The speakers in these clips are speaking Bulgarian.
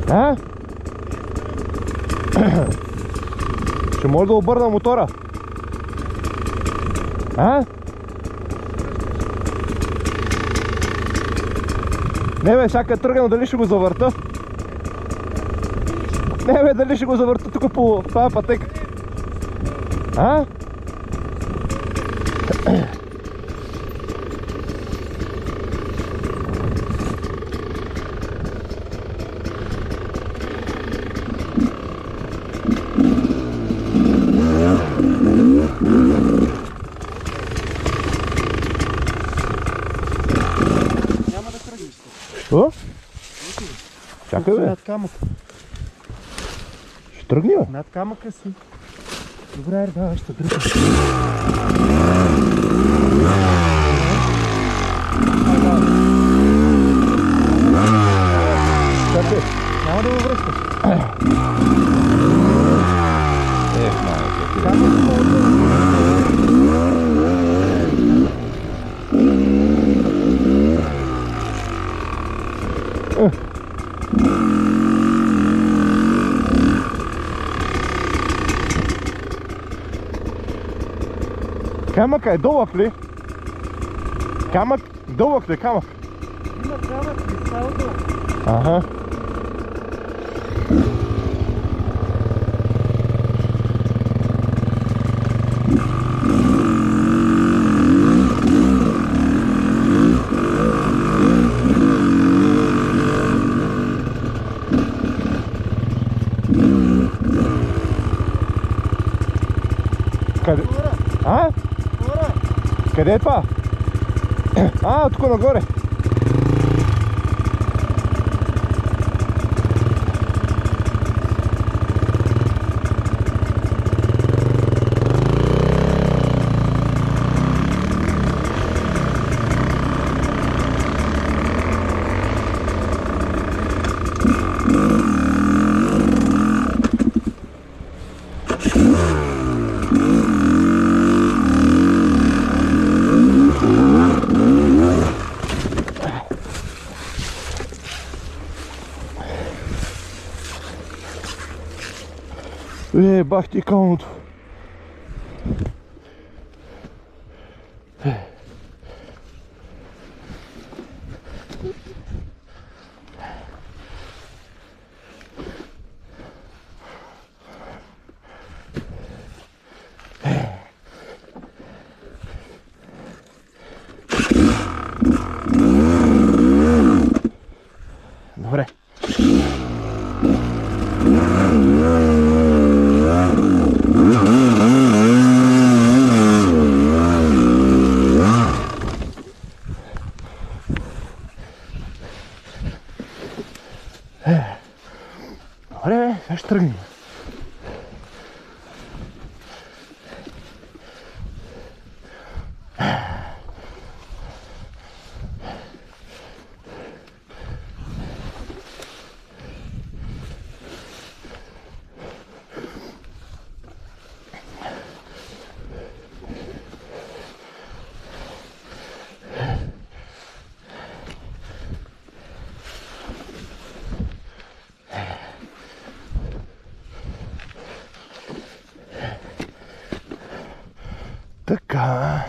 А? Ще може да обърна мотора? А? Не бе, сега е тръгнал, дали ще го завърта? Не бе, дали ще го завърта тук по тази пътека? А? Няма да тръгнеш. Що? Чакай бе, Над камък. ще тръгни бе. Над камъка си. Добре, да, ще тръгна. Чакай. Няма да го връщаш. Камъка е дълъг ли? Камък? Дълъг ли камък? Има камък, кристал долу. Ага. Къде? А? Къде е това? А, тук нагоре. Бах ти калното. Добре. Добре бе, сега ще тръгнем. Така.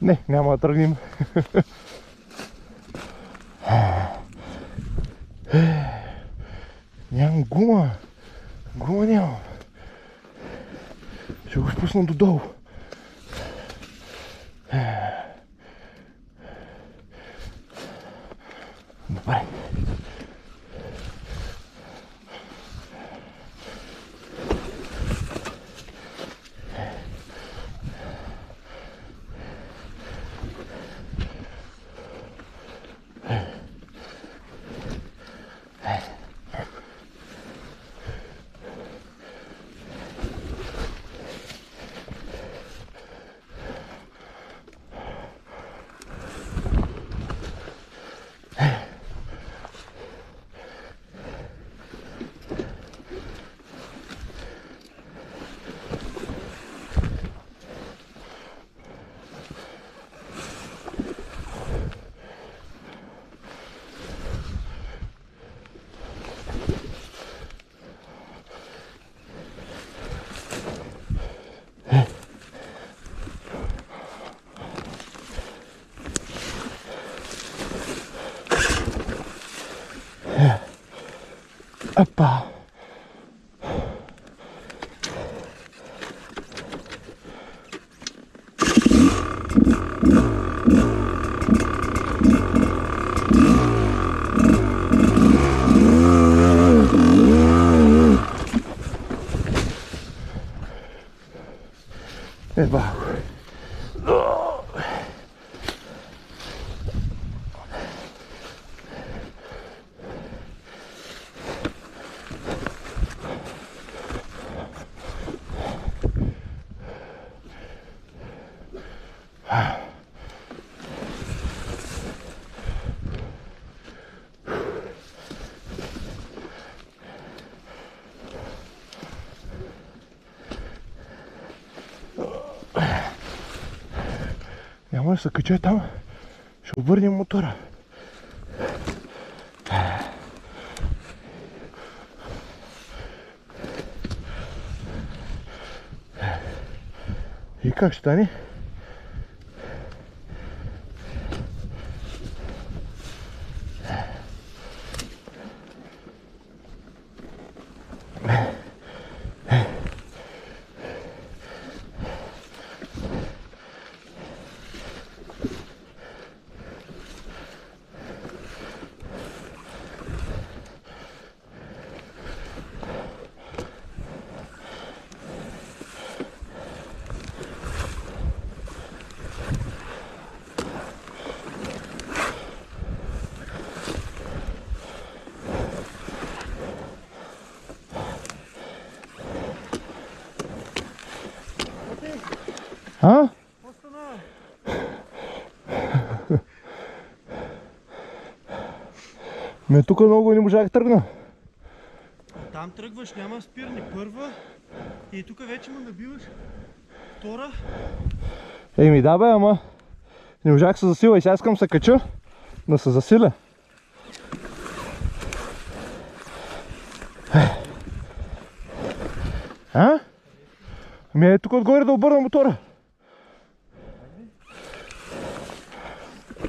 Не, няма да тръгнем. Нямам гума. Гума нямам. Ще го спусна додолу. Добре. Опа! Еба. Няма да се кача там, ще обърнем мотора. И как ще стане? А? Ме тук много не можах да тръгна. Там тръгваш, няма спирни. Първа и тук вече му набиваш. Втора. Еми да бе, ама не можах да се засила и сега искам се кача да се засиля. А? Ами е тук отгоре да обърна мотора.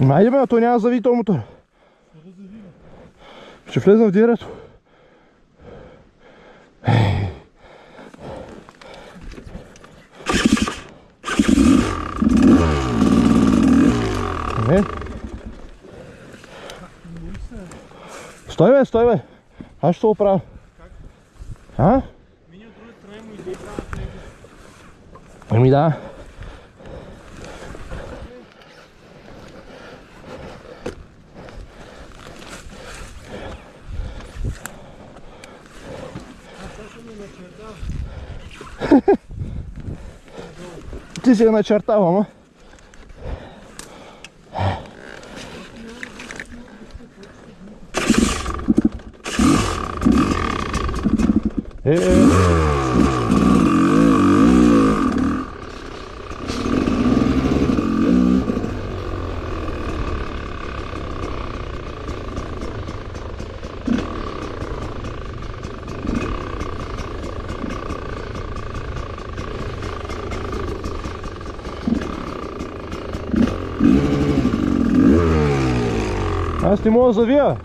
Айде бе, той няма да зави този мотор. Ще влезна в дирето. Не. Стой бе, стой бе. Аз ще го правя. А? Мини от друга страна му изиграват него. Ами да. Ти си я начертал, ама. Аз не мога да завия.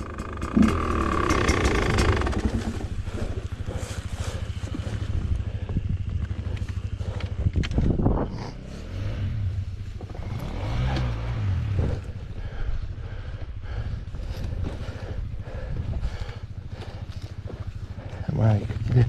Майка ти.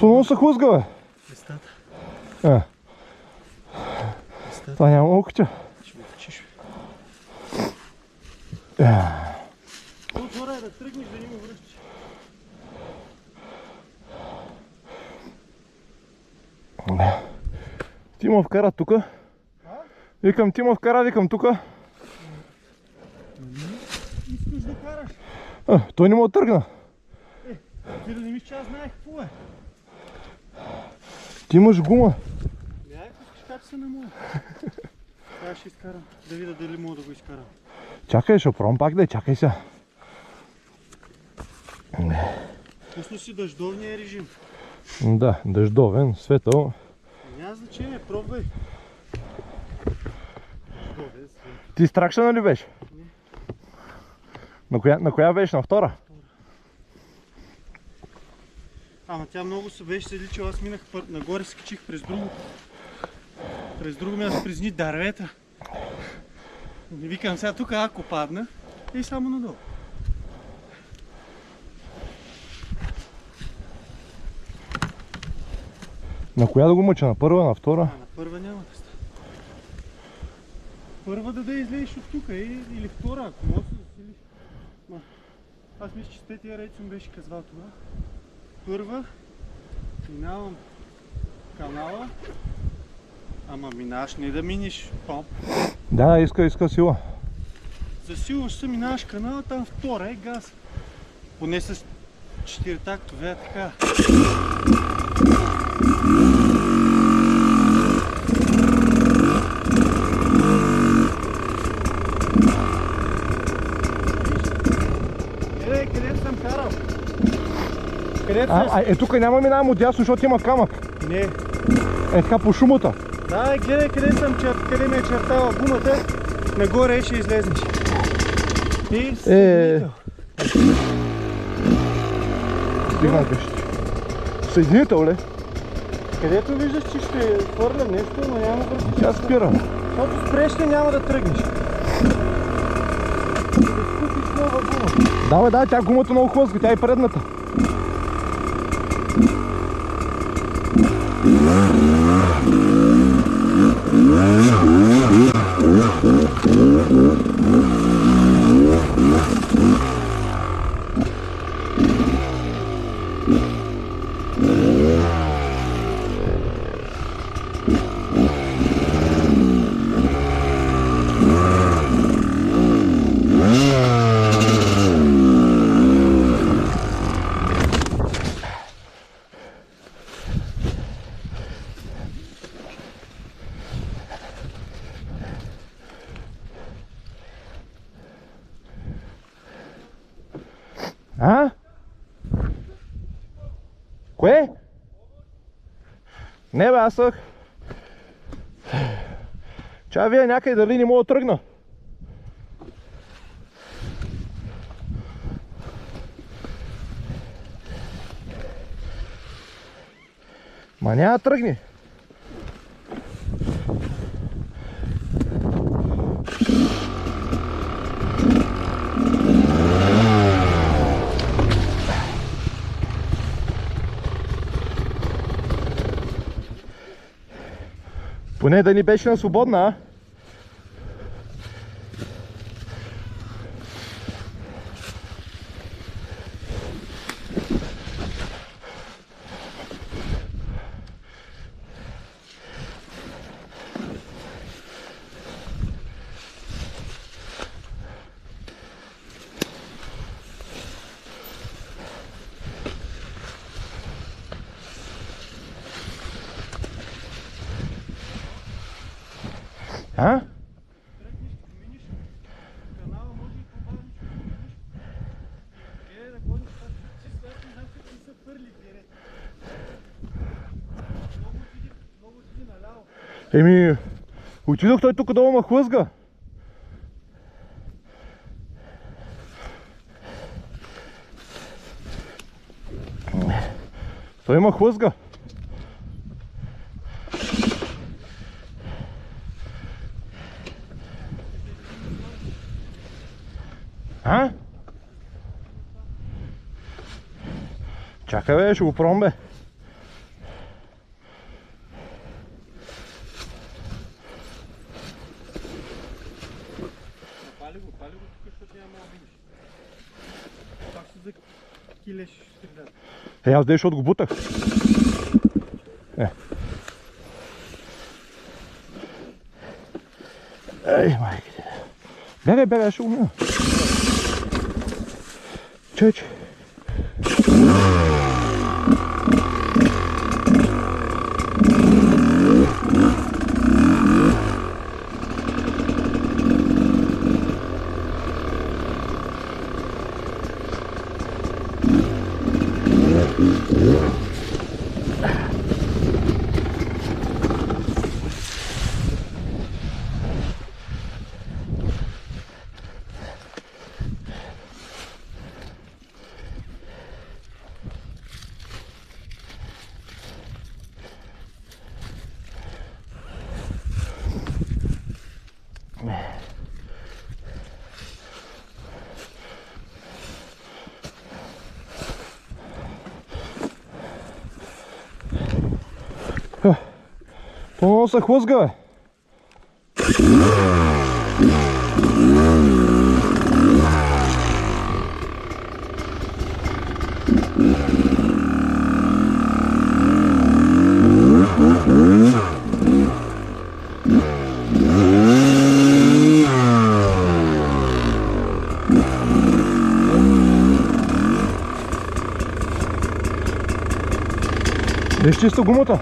Много се хлъзга, бе. Листата. Това няма окача. Ще го качиш. По-зора е да тръгнеш, да не му връщаш. Ти ма вкара тука. Викам, ти ма вкара, викам тука. Искаш да караш? Той не му тръгна. Ти да не мисля, че аз знаех какво е. Ти имаш гума. Ако искаш как се не мога. Сега ще изкарам, да видя дали мога да го изкарам. Чакай, ще пробвам пак да чакай сега. Пусна си дъждовния режим. Да, дъждовен, светъл. Няма значение, пробвай. Дъждовен, светъл. Ти с тракшъна ли беше? Не. На коя беше? На втора? Ама тя много се беше седличала, аз минах нагоре, се качих през друго. През друго място, през ни дървета. Не викам сега тук, ако падна, и само надолу. На коя да го мъча? На първа, на втора? На първа няма да стане. Първа да излезеш от тук или втора, ако може да засилиш. Аз мисля, че с третия рейд съм беше казвал това. Първа, минавам канала, ама минаваш не да минеш помп. Да, иска сила. Засилваш се, минаваш канала, там втора е газ. Поне с 4 тактове е така. Къде съм карал? Тук няма минавам от дясно, защото има камък. Не. Така по шумата. Да, гледай къде ми е чертала гумата, нагоре ще излезнеш. И стигнал беше. Съединител ли? Където виждаш, че ще хвърля нещо, но няма да... Тя спира. Защото спреш ли няма да тръгнеш. Да скупиш нова гума. Да, тя гумата много хлъзга, тя е предната. Кое? Не бе, аз съх. Чай вие някъде дали не мога да тръгна. Ма няма да тръгни. Поне да ни беше на свободна, а? А? Еми, отидох, той тук долу ма хлъзга. Той има хлъзга. А? Чакай бе, ще го пробвам бе. за килеш средата. Аз дей, защото го бутах. Ей, майките. Бягай, бягай, ще го мина. Че. По-много се хлъзга, бе. Не изчиста гумата.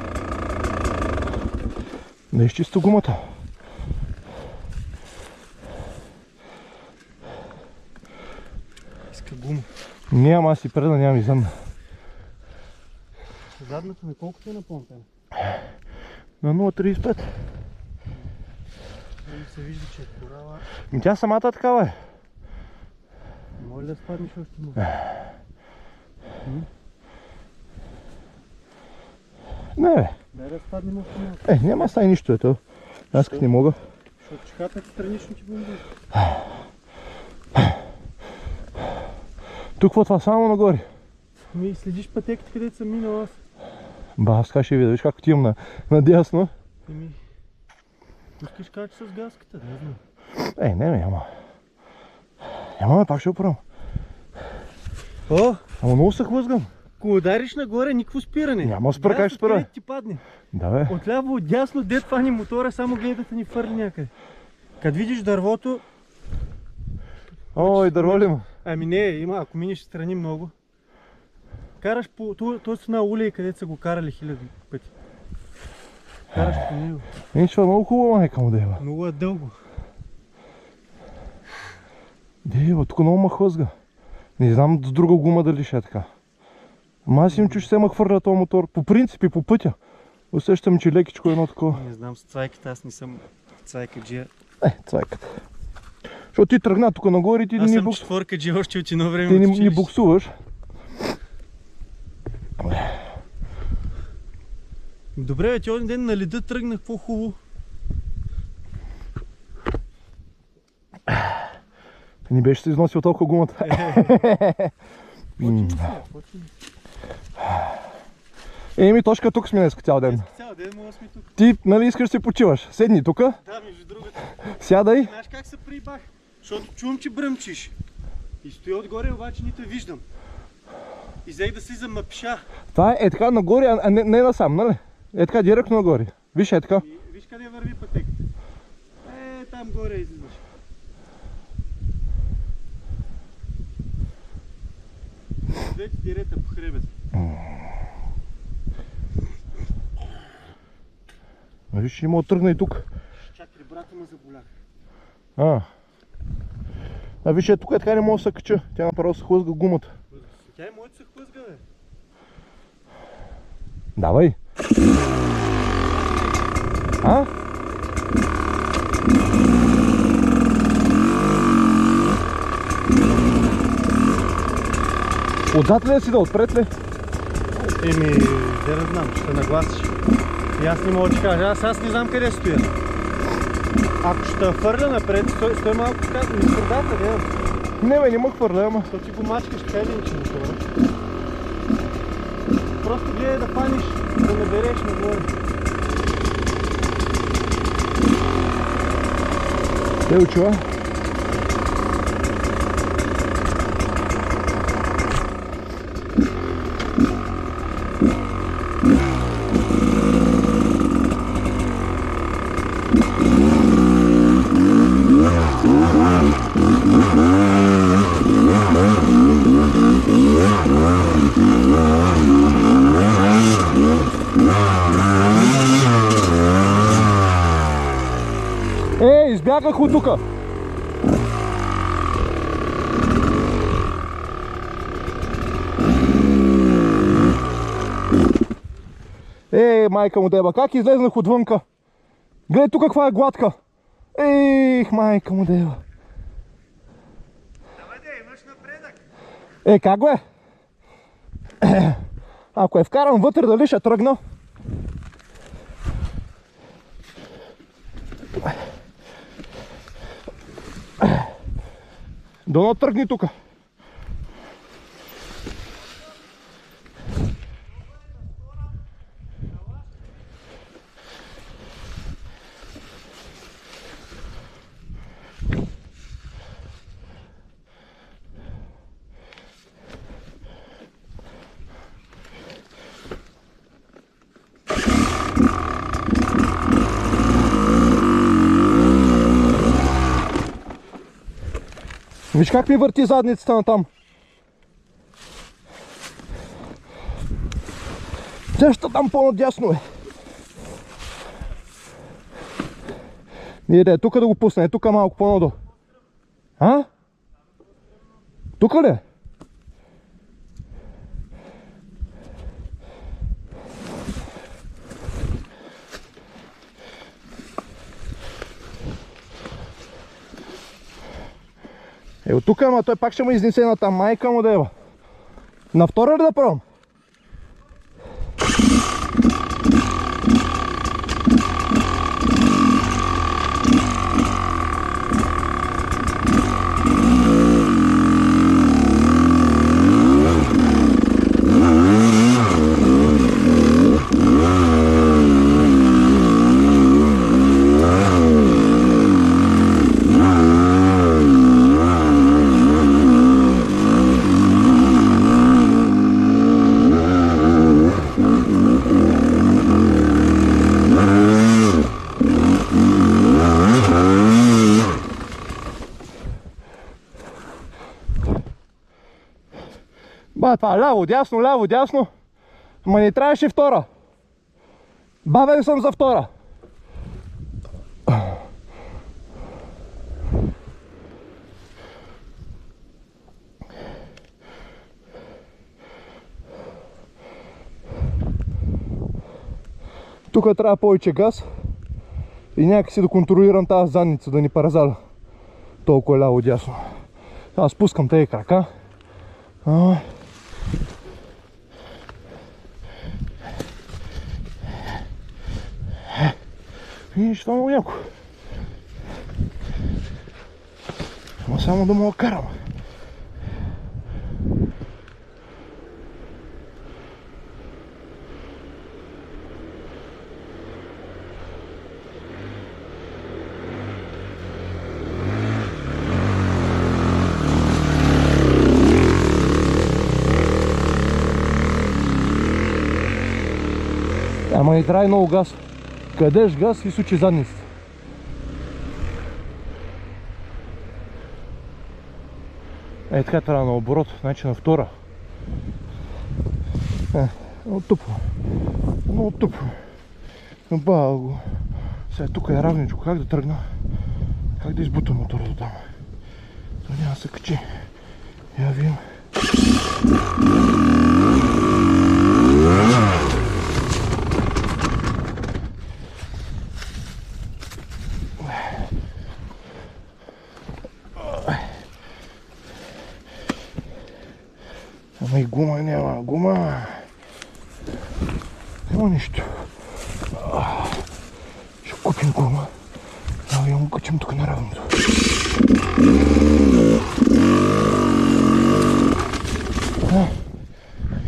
Не изчиста гумата. Иска гума. Няма, аз си преда, нямам и задна. Задната на колко ти е напомпена? На 0,35. Се вижда, че е корала. Тя самата е такава е. Може да спаднеш още много. Не, бе. Дай да спаднем още малко. Няма стане нищо, ето. Аз като не мога. Защото чеката странично ти бомби. Тук това само нагоре. Ми следиш пътеките, където съм минал аз. Ба, аз така ще видя, виж как отивам надясно. Еми, искаш кажа, че с гаската, не знам. Не, няма. Няма, пак ще оправям. О! Ама много се хлъзгам. Ако удариш нагоре, никакво спиране. Няма спира, как ще спира? Където ти падне. Да, бе. Отляво, отдясно, дед фани мотора, само гледате ни фърли някъде. Като видиш дървото... Ой, дърво ли има? Ами не, има, ако минеш страни много. Караш по... Това на улей, където са го карали хиляди пъти. Караш по него. Това е много хубава майка му дева. Много е дълго. Дева, тук много ма хлъзга. Не знам с друга гума дали ще е така. Ама аз им чу, че се ма хвърля този мотор. По принцип и по пътя. Усещам, че лекичко едно такова. Не знам, с цвайката аз не съм цвайкаджия. Цвайката. Защото ти тръгна тук нагоре и ти аз не съм четворкаджия още от едно време. Ти от не училище. буксуваш. Добре, бе, ти один ден на леда тръгнах, какво хубаво. Не беше се износил толкова гумата. Еми, точка тук сме днеска цял ден. Цял ден мога сме тук. Ти, нали искаш да си почиваш? Седни тука. Да, между другото. Сядай. Знаеш как се прибах? Защото чувам, че бръмчиш. И стоя отгоре, обаче нито виждам. И взех да слизам на пеша. Това е така нагоре, а не насам, нали? Е така директно нагоре. Виж, е така. И виж къде върви пътеката. Там горе излизаш. Двете дирета по хребет. Виж, ще има тръгна и тук. Чакай, брата ме заболях. Виж, тук е така не мога да се кача. Тя направо се хлъзга гумата. Тя и моето се хлъзга, бе. Давай. Отзад ли си да отпред ли? Еми, да не знам, ще нагласиш. И аз не мога да ти кажа, аз не знам къде стоя. Ако ще фърля напред, стой малко така, ми средата, Не, бе, не ме хвърля, ама. То ти го мачкаш така или иначе мотора. Просто гледай да паниш, да набереш нагоре. Те учува. избягах от тука. Майка му деба, как излезнах отвънка? Гледай тук каква е гладка. Майка му деба. Давай да, имаш напредък. Как го е? Ако вкарам вътре, дали ще тръгна? Дано тръгни тука. Виж как ми върти задницата на там. Също там по-надясно е. Иде, тук да го пусне, тук малко по-надолу. А? Тук ли? От тук, ама той пак ще ме изнесе на там, майка му дева. На втора ли да пробвам? Това ляво, дясно. Ма не трябваше втора. Бавен съм за втора. Тук трябва повече газ и някакси да контролирам тази задница, да ни паразаля. Толкова ляво, дясно. Аз спускам тези крака. Виж, това е много яко. Ама само да мога карам. Ама не трябва много газ. Къдеш газ и сучи задницата. Така трябва на оборот, значи на втора. Много тъпо. Много тъпо. Бао го. Сега тук е равничко. Как да тръгна? Как да избутам мотора до там? То няма да се качи. Я видим. Ама и гума няма, няма нищо. Ще купим гума. Я му качим тук на равното.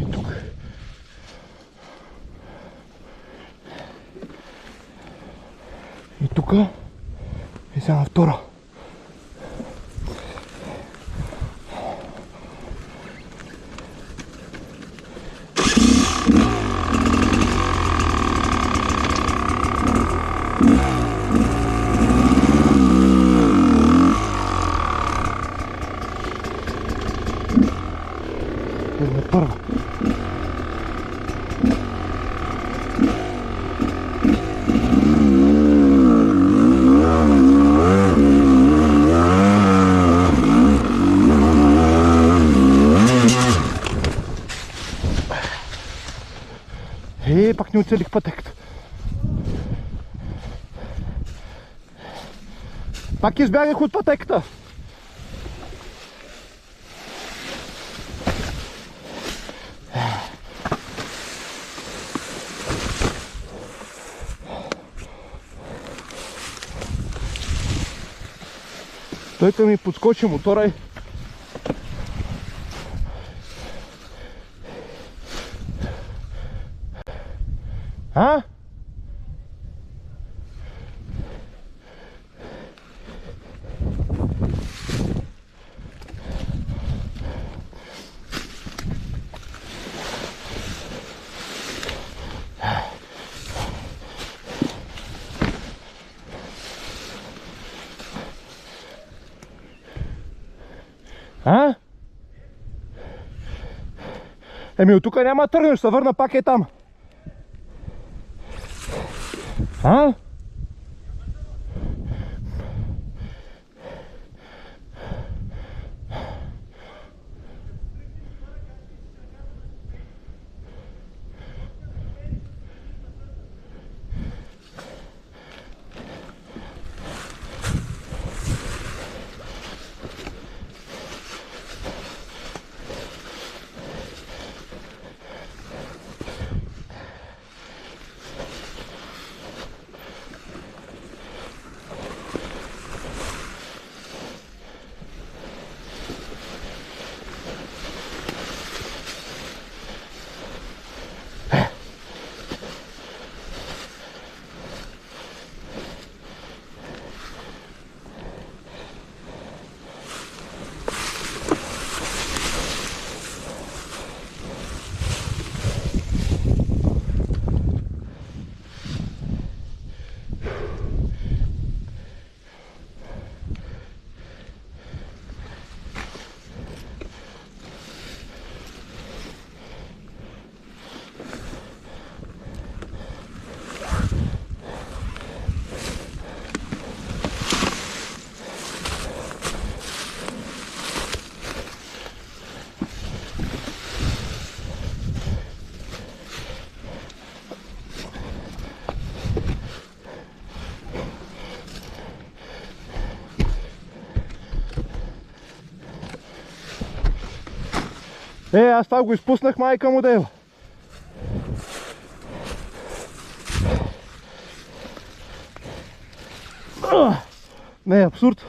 И тук. И тук. И сега на втора. Първа. Пак не оцелих пътеката. Пак избягах от пътеката. Той ми подскочи мотора и... А? А? Еми от тук няма да тръгнеш, се върна пак е там. А? Аз това го изпуснах, майка му дева. Не, абсурд.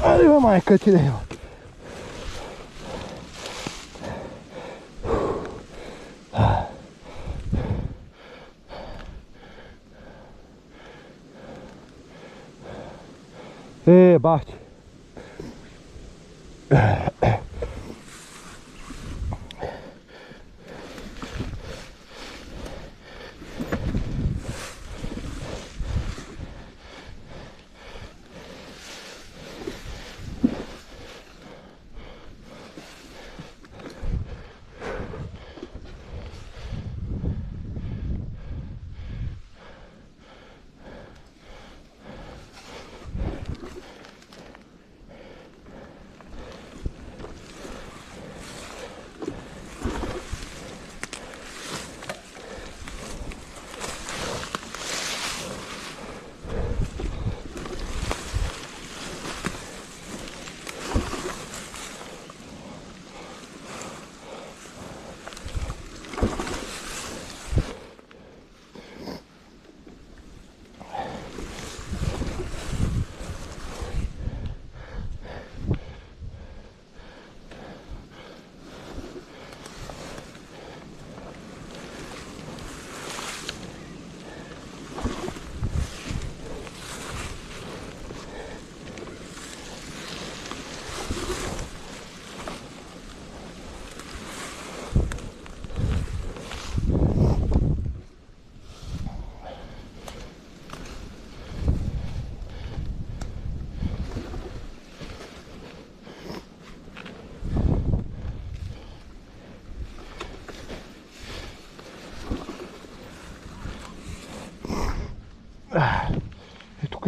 Айде бе, майка ти да има. Бах ти.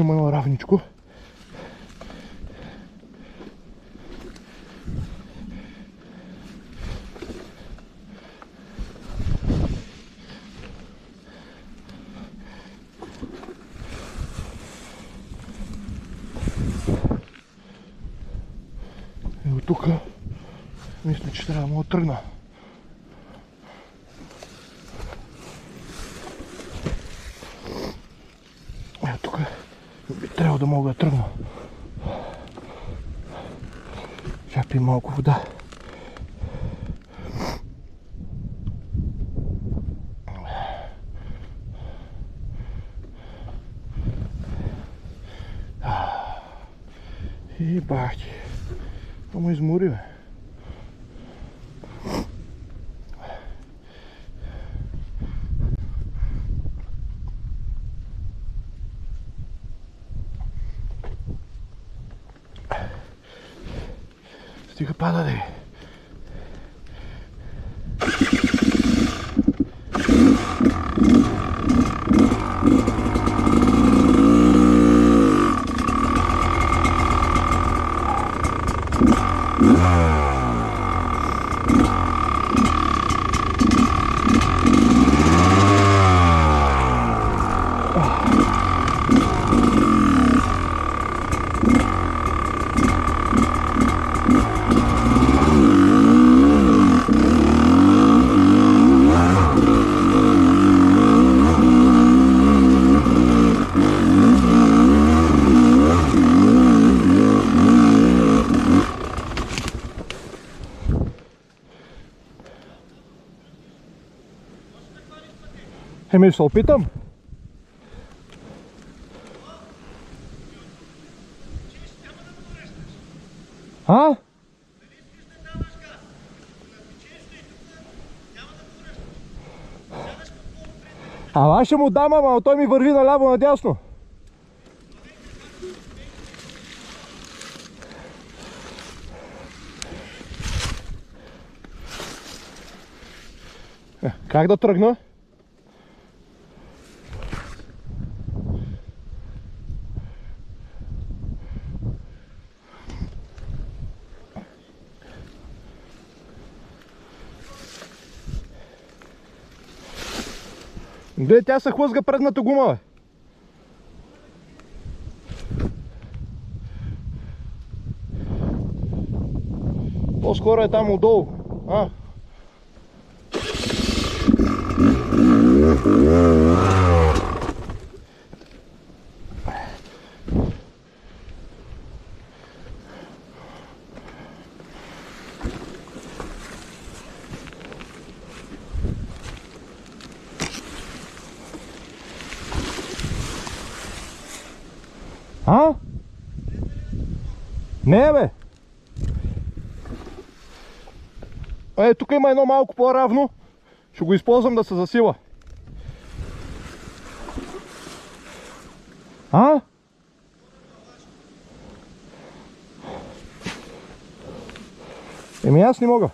има едно равничко. И от тук мисля, че трябва да му тръгна. Тук би трябвало да мога да тръгна. Ще пия малко вода. И бахти. Ама измори, бе. Стига пада, де. Еми, се опитам. А? Ама ще му дам, ама той ми върви наляво надясно. Как да тръгна? Гледай, тя се хлъзга предната гума, бе. По-скоро е там отдолу. А? А? Не, бе. Тук има едно малко по-равно. Ще го използвам да се засила. А? Еми аз не мога.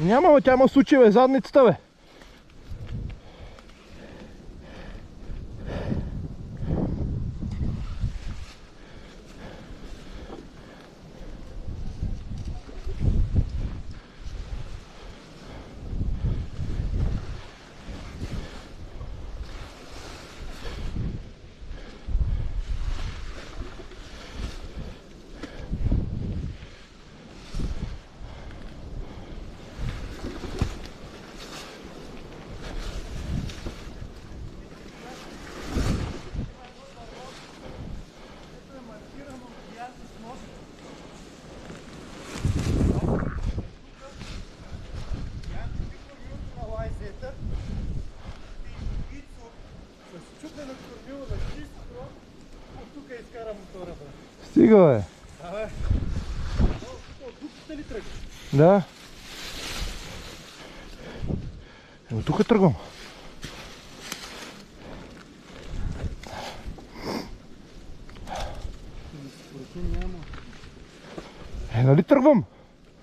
Няма, бе, тя ма сучи, бе, задницата, бе. метър и с чупено кормило на чисто, от тук изкара мотора, бе. Стига, бе. Абе, от дупката ли тръгва? Да. От тук тръгвам. Според мен няма. Нали тръгвам?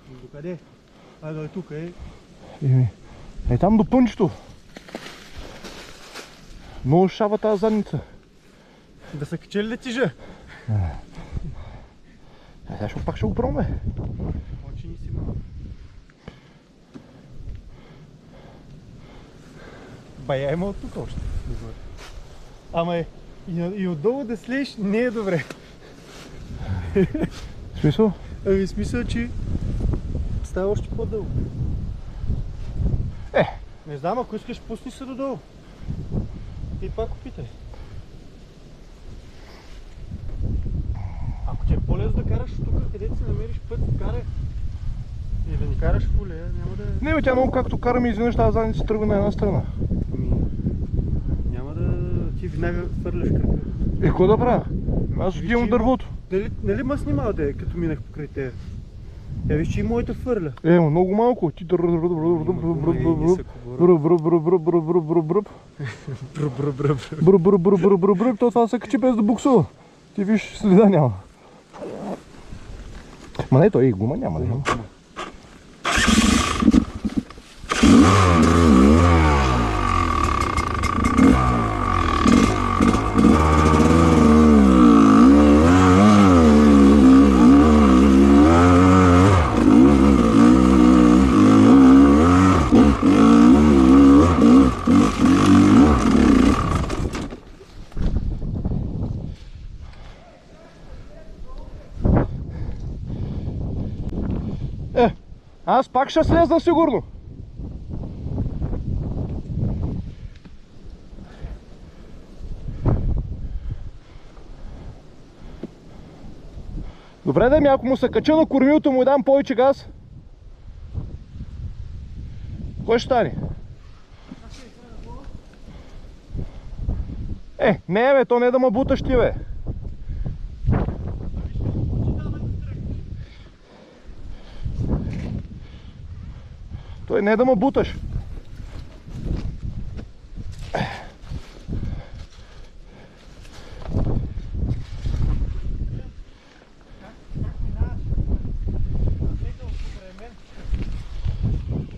Докъде? Айде, тук е. Там до пънчето. Много шава тази задница. Да са качели ли тижа? Сега пак ще го пробваме. Очи ни си малко. Бая има от тук още. Ама и отдолу да слееш не е добре. В смисъл? Ами смисъл, че става още по-дълго. Не знам, ако искаш, пусни се додолу. И пак опитай. Ако ти е по-лесно да караш тук, където си намериш път, карай. И да ни караш в поле, няма да... Не, бе, тя много както караме, изведнъж тази задница тръгва на една страна. Няма да ти веднага фърляш кръка. Какво да правя? Аз отивам от дървото. Нали ма снимал да е, като минах покрай те? Я виж, че и моята фърля. Много малко. Ти то това се качи без да буксува. Ти виж, следа няма. Ма не, той и гума няма да има. Аз пак ще слезна сигурно. Добре да ми, ако му се кача на кормилото, му дам повече газ. Кой ще стане? Не бе, то не е да ме буташ ти, бе. Той не е да ме буташ.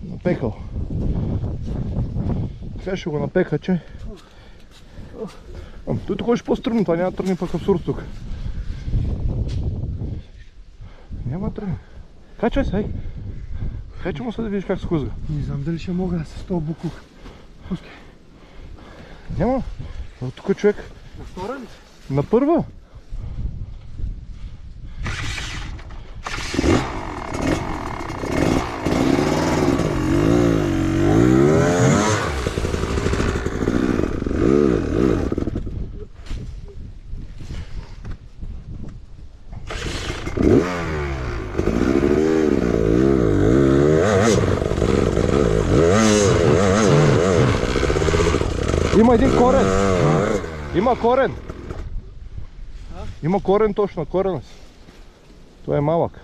Напекал. Сега ще го напека, че. Той тук ще по-стръмно, това няма да тръгне пък абсурд тук. Няма да тръгне. Качвай се, Качвай му се да видиш как се хлъзга. Не знам дали ще мога с този буклук. Пускай. Няма. Тук човек. На втора ли? На първа. Има един корен. Има корен. Има корен точно, корена си. Той е малък.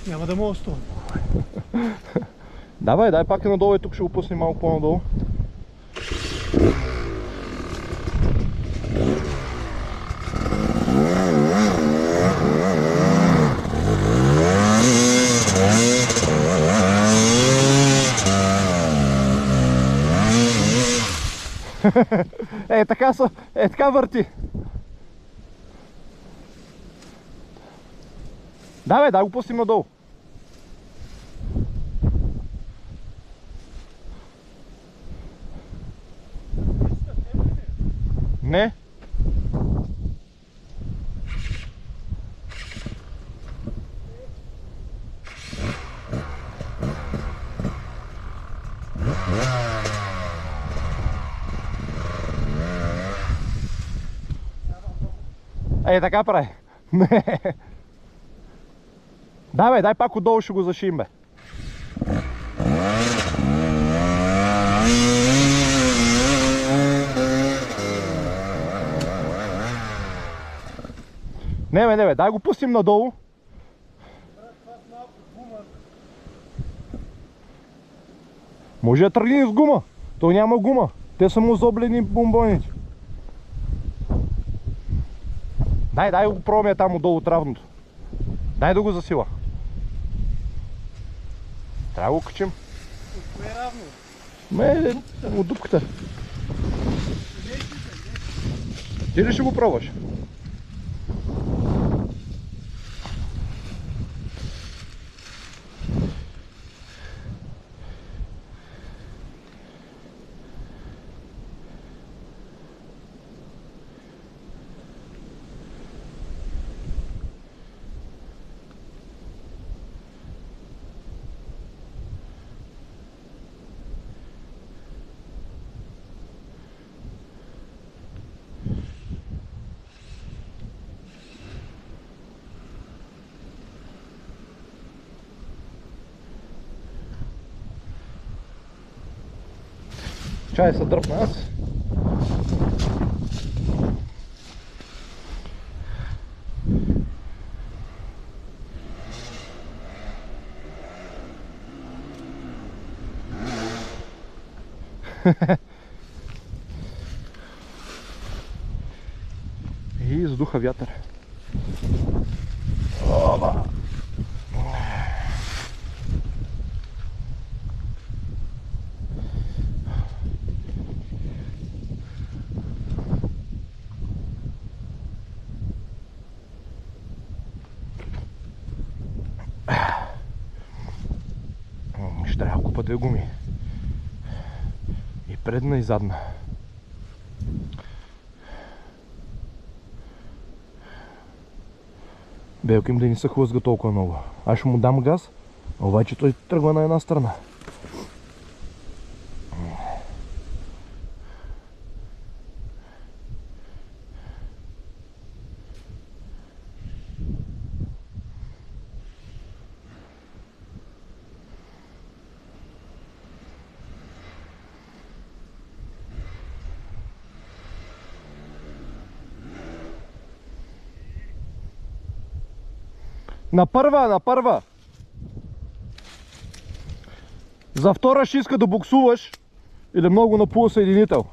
Няма да мога с това. Давай, дай пак е надолу и тук ще го пуснем малко по-надолу. Така върти. Давай, да го пустим надолу. Не. Ей, така прави. Не. Дай бе, дай пак отдолу ще го зашим бе. Не бе, дай го пустим надолу. Може да тръгне с гума. То няма гума. Те са му зоблени бомбоните. Дай го пробваме там отдолу от равното. Дай да го засила. Трябва да го качим. Кое е равно? От дупката. Ти ли ще го пробваш? Чай се дръпна аз. И задуха вятър. Оба! Ще трябва да купа две гуми. И предна и задна. Белки им да не се хлъзга толкова много. Аз ще му дам газ, обаче той тръгва на една страна. На първа! За втора ще иска да буксуваш или много на полусъединител.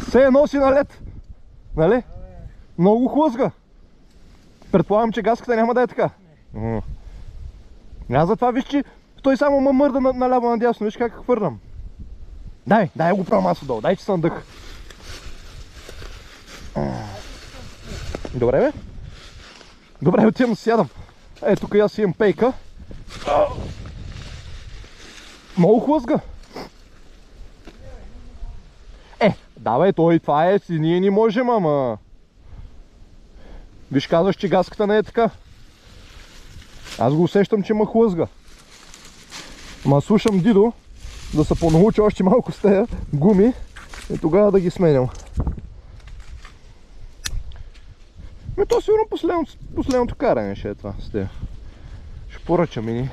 Се носи на лед, нали? Много хлъзга. Предполагам, че газката няма да е така. Аз затова виж, че той само ме мърда наляво надясно. Виж как хвърлям. Дай го правя аз отдолу. Дай, че съм дъх. Добре, бе? Добре, отивам да сядам. Ето тук аз имам пейка. Много хлъзга. Давай, той това е, ние не можем, ама... Виж, казваш, че газката не е така. Аз го усещам, че ма хлъзга. Ма слушам Дидо, да се понауча още малко с тея гуми и тогава да ги сменям. То сигурно последното каране ще е това с тея. Ще поръчам и ни.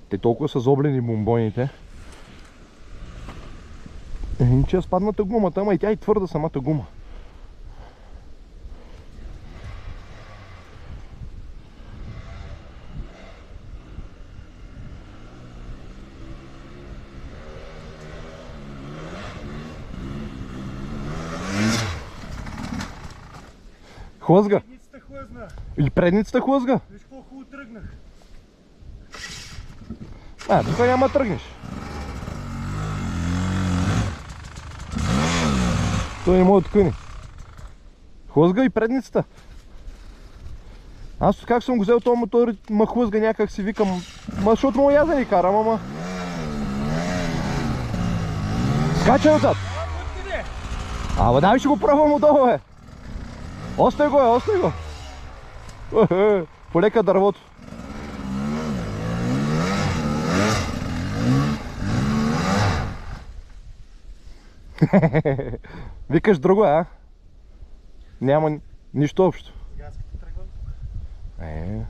Те толкова са зоблени бомбоните. Иначе спадната гумата, ама и тя е твърда самата гума. Хлъзга. Предницата хлъзна. И предницата хлъзга. Виж колко хубаво тръгнах. Тук няма да тръгнеш. Той не може да ткъни. Хлъзга и предницата. Аз как съм го взел този мотор, ма хлъзга някак си викам. Защото му я да ни карам, ама. Скачай отзад. Абе, дай ще го пробвам отдолу, бе. Остай го, остай го. Полека дървото. Викаш друго, а? Няма нищо общо. Сега аз като тръгвам.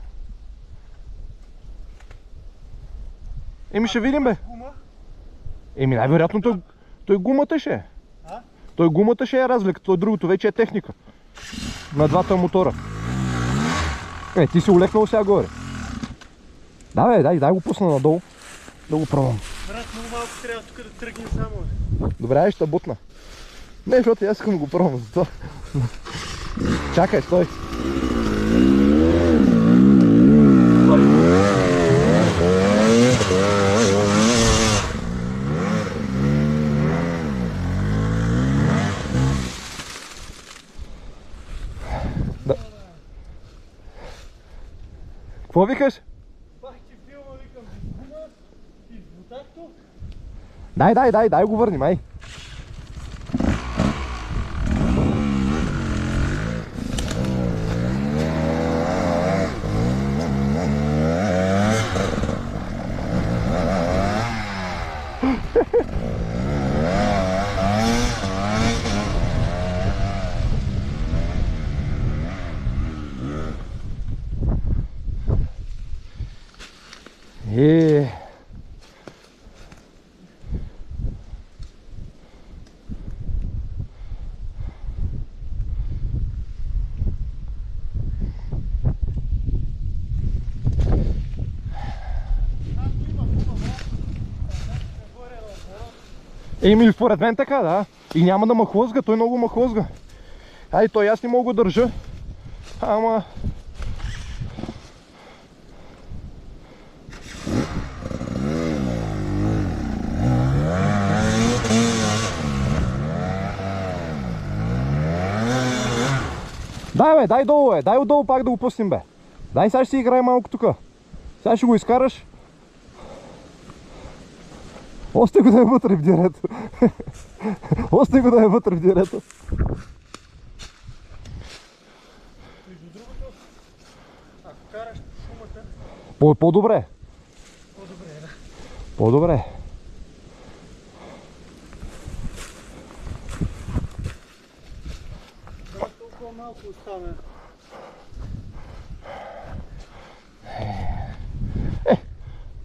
Еми ще видим, бе. Гума? Еми най-вероятно той гумата ще е. А? Той гумата ще е разлика, той другото вече е техника. На двата мотора. Ти си улекнал сега горе. Да, бе, дай го пусна надолу. Да го пробвам. Брат, много малко трябва тук да тръгнем само. Добре, ще бутна. Не, защото аз искам да го пробвам за това. Чакай, стой. Да. Какво викаш? Бах ти филма, викам, гума и двутакто. Дай го върни, май. Еми, според мен така, да. И няма да ме хлъзга, той много ме хлъзга. Ай, той аз не мога да държа. Ама... Дай, бе, дай долу, бе. Дай отдолу пак да го пуснем, бе. Дай, сега ще си играй малко тука. Сега ще го изкараш. Остай го да е вътре в дирето. Остай го да е вътре в дирето. Между другото, ако караш шумата... По-добре. По-добре, да. По-добре. Да, толкова малко остана.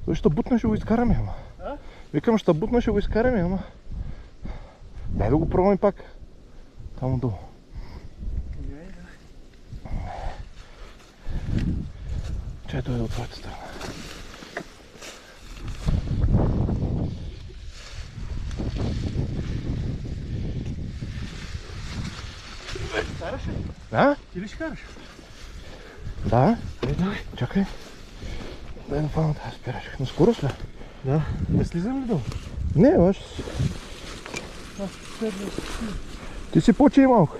Той ще бутна, ще го изкараме, ама. А? Викам, ще бутна, ще го изкараме, ама. Дай да го пробваме пак. Там отдолу. Не, да. Чай дойде от твоята страна. Караш ли? А? Ти ли ще караш? Да. Давай. Чакай. Дай да пълна тази спирачка. На скорост ли? Да. Да слизам ли долу? Не, аз... Ти си почи малко.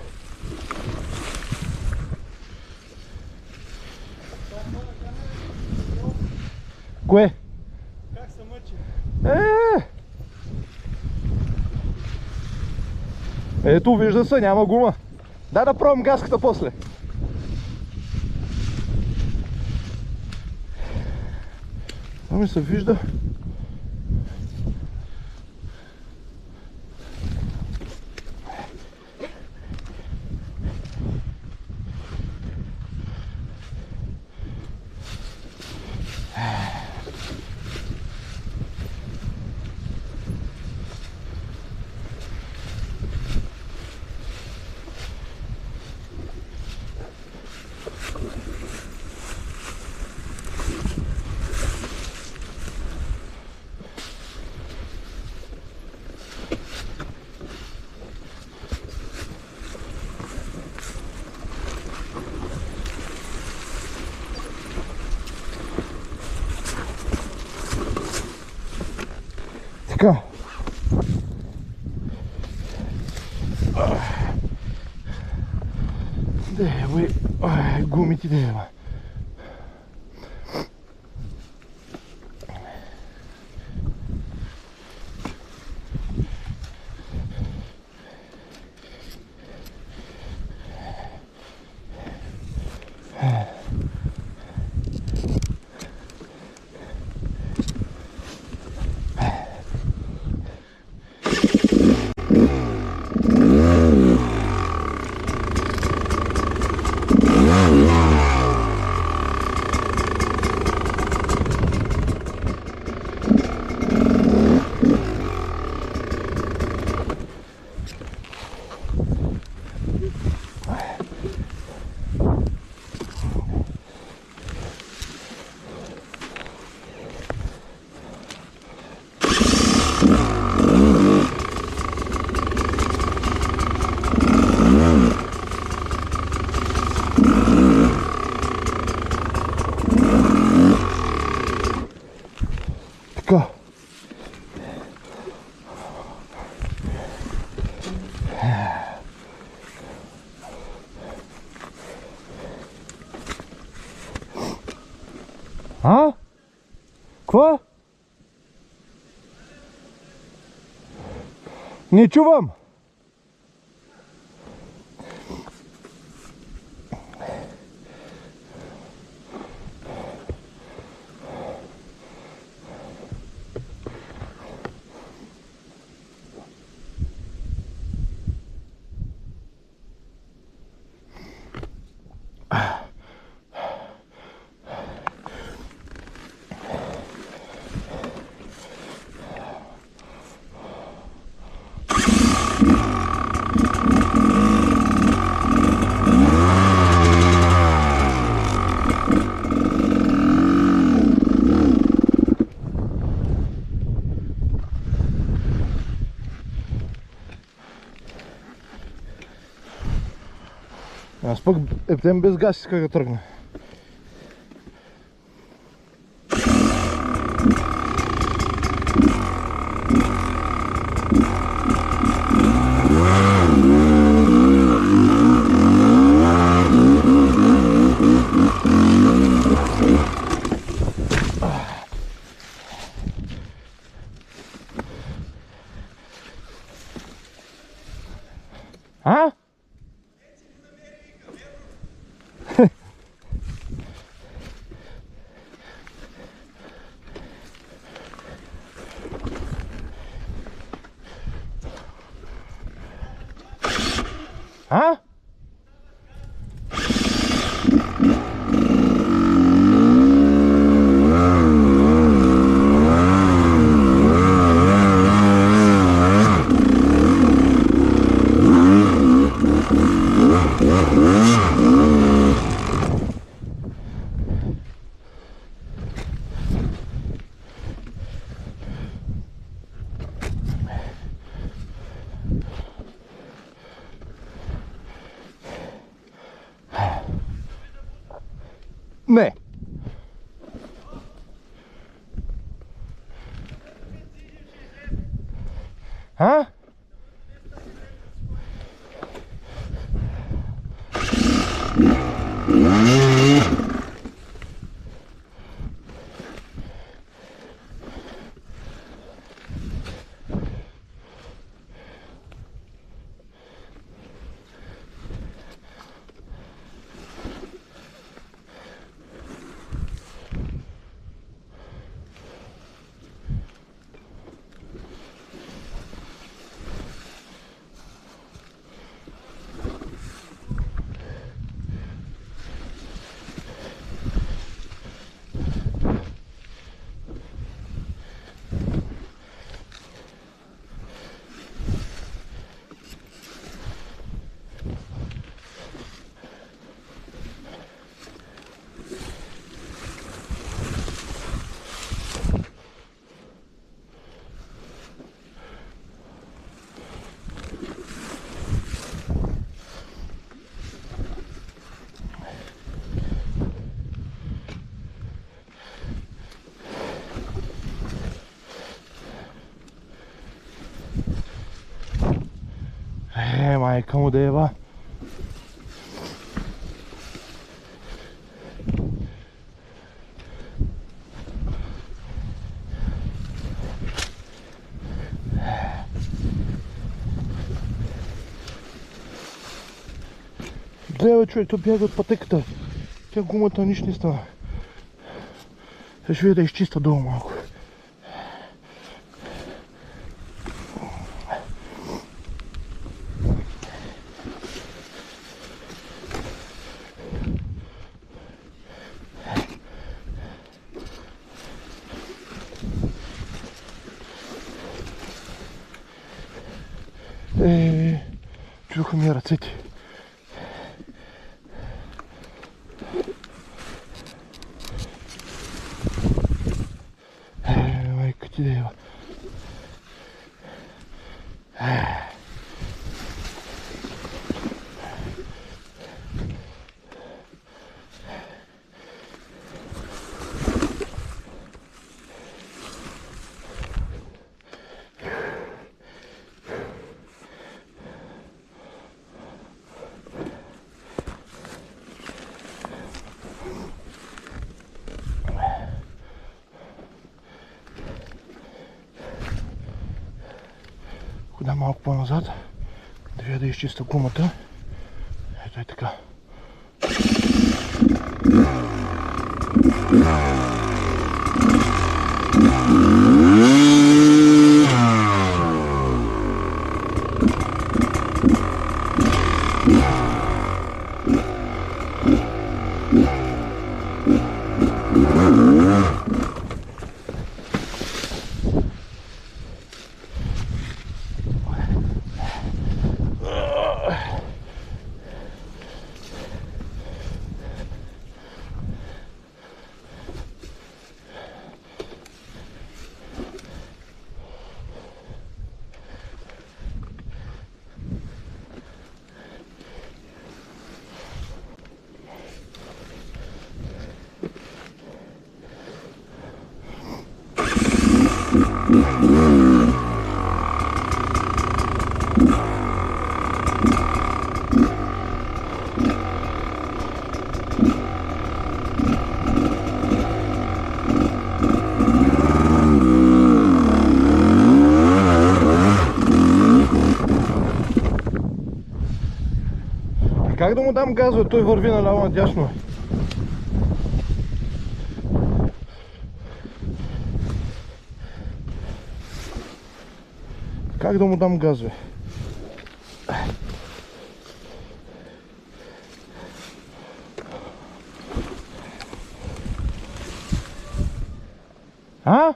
Кое? Как се мъчи? Ето, вижда се, няма гума. Дай да пробвам газката после. Това ми се вижда. Така. Де, бе, гумите, де, бе. Така. А? Какво? Не чувам. Аз пък ептем без газ исках да тръгна. А? А? Не. А? майка му да ева. Гледай, човек, то бяга от пътеката. Тя гумата нищо не стана. Сега ще видя да изчиста долу малко. Чуха ми ръцете. Майка ти да ева. Хода малко по-назад, да видя да изчиста гумата. Ето е така. Как да му дам газове? Той върви наляво надясно. Как да му дам газове? А?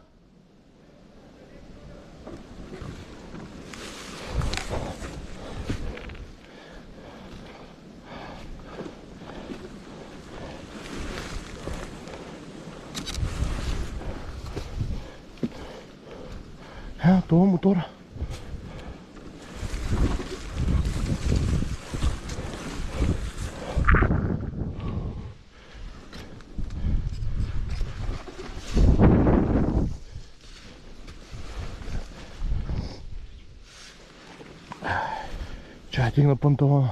Това мотора. Чай, дигна панталона.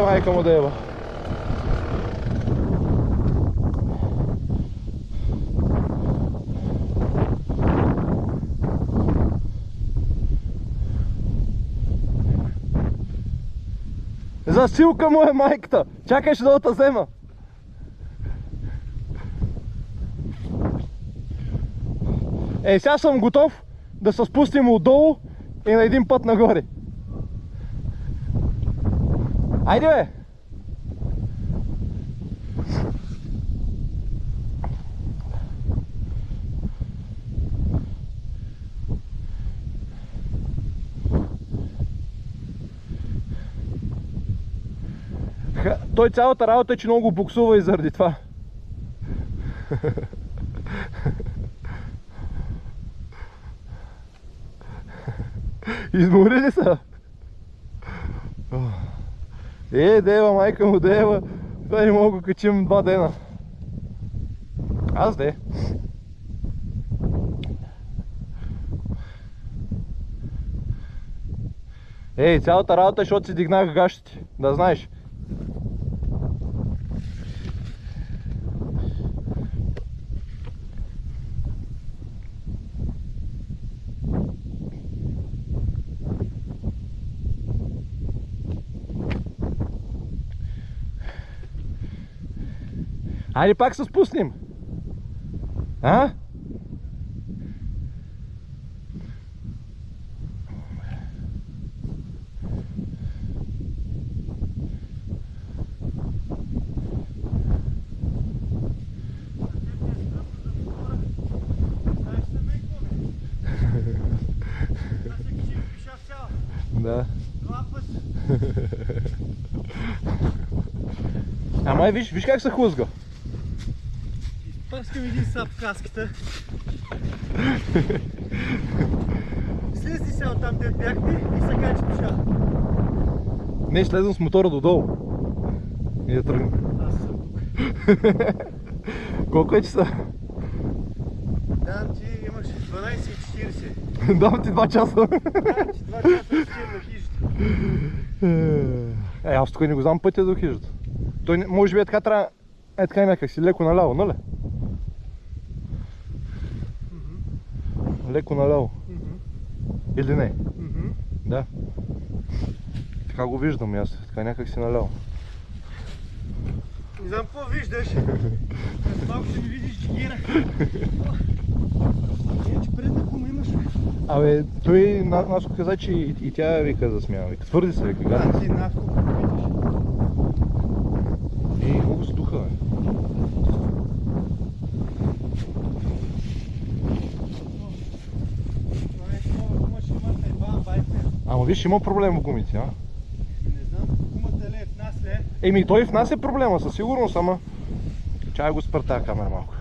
Майка му да ева. Засилка му е майката. Чакай, ще да взема. Ей, сега съм готов да се спустим отдолу и на един път нагоре. Айде бе! Той цялата работа е, че много буксува и заради това. Измори ли са? Дева, майка му, дева. Това не мога да качим 2 дена. Аз де. Ей, цялата работа е, защото си дигнах гащите. Да знаеш. Хайде пак се спуснем. А? Да. Ама виж как се хлъзга. Пърскам един сап каската. Слезли се оттам, дед бяхме и се качи пеша. Не, слезам с мотора додолу. И да тръгнем. Аз съм тук. Колко е часа? Дам ти, имаш 12:40. Дам ти 2 часа. Дам ти 2 часа ще на хижата. Аз тук не го знам пътя до хижата. Той може би е така трябва... Е така някак си леко наляво, нали? Леко наляво. Или не? Да. Така го виждам и аз, така някак си наляво. Не знам какво виждаш. Малко ще ми видиш джигира. Иначе предна гума имаш. Абе, той Наско каза, че и тя вика за смяна. Вика, твърди се, вика, гадно. Да, ти Наско видиш. Много се духа, бе. Ама виж, има проблем в гумите, а? Не знам, гумата ли е в нас ли е? Еми, той в нас е проблема, със сигурност, ама... Чай го спра тази камера малко.